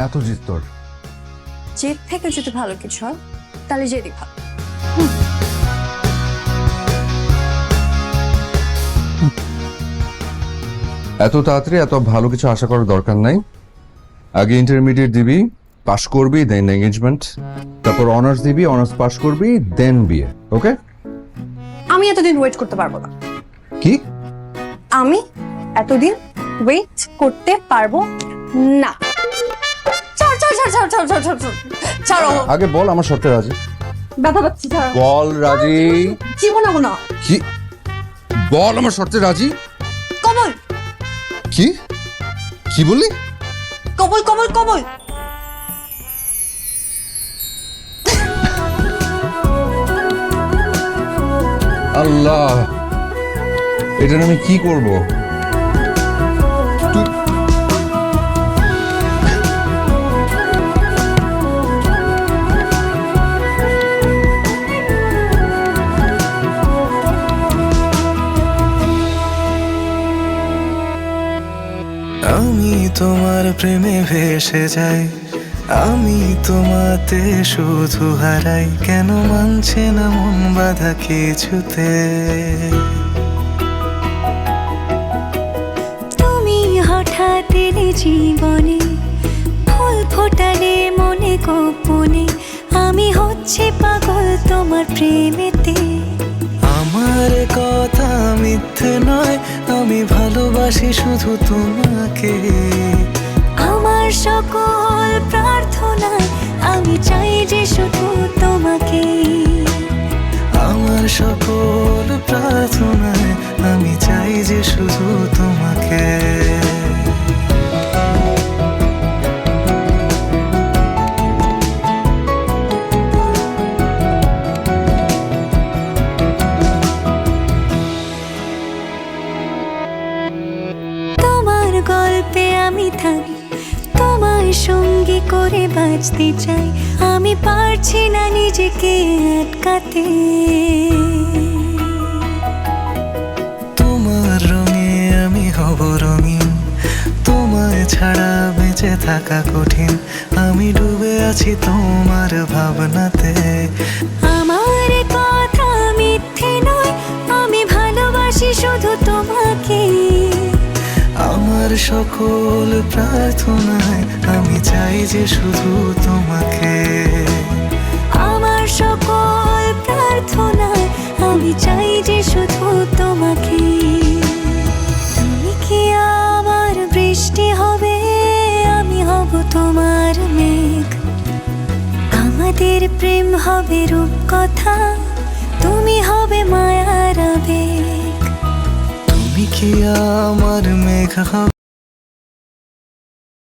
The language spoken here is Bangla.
এত জিদ তোর? জেদ থেকে যদি ভালো কিছু হয় তাহলে জেদই ভালো। এত তাড়াতাড়ি এত ভালো কিছু আশা করার দরকার নাই। আগে ইন্টারমিডিয়েট দিবি, পাশ করবি, দেন এঙ্গেজমেন্ট, তারপর অনার্স দিবি, অনার্স পাশ করবি, দেন বিয়ে। ওকে? আমি এতদিন ওয়েট করতে পারবো না। কি? আমি এতদিন ওয়েট করতে পারবো না। ছাড় ছাড় ছাড় ছাড় ছাড় ছাড় ছাড় ছাড়। ছাড়ো। আগে বল আমার শর্তে রাজি। ব্যথা পাচ্ছি, ছাড়ো। বল রাজি। জীবন না। কি? বল আমার শর্তে রাজি। কমল। কি? কি বললি? কমল কমল কমল। আল্লাহ, এটা আমি কি করব? আমি তোমার প্রেমে ভেসে যাই, আমি তোমাতে শুধু হারাই, কেন মানছে না মন বাধা কিছুতে। তুমি হঠাৎ এলে জীবনে, ফুল ফোটালে মনে গোপনে, আমি হচ্ছে পাগল তোমার প্রেমেতে। আমার কথা মিথ্যে নয়, আমি ভালোবাসি শুধু তোমাকে। আমার সকল প্রার্থনায় আমি চাই যে শুধু তোমাকে। আমার সকল প্রার্থনায় আমি চাই যে শুধু তোমাকে। তোমার গল্পে আমি থাকি, তোমায় সঙ্গী করে বাঁচতে চাই, আমি পারছি না নিজেকে আটকাতে। তোমার রঙে আমি হব রঙিন, তোমায় ছাড়া বেঁচে থাকা কঠিন, আমি ডুবে আছি তোমার ভাবনাতে। আমার কথা মিথ্যে নয়, আমি ভালোবাসি শুধু তোমাকে। আমার সকল প্রার্থনায় আমি চাই যে শুধু তোমাকে। আমার সকল প্রার্থনায় আমি চাই যে শুধু তোমাকে। তুমি কি আমার বৃষ্টি হবে, আমি হব তোমার মেঘ, আমাদের প্রেম হবে রূপকথা, তুমি হবে মায়ার আবেগ। তুমি কি আমার মেঘ হবে।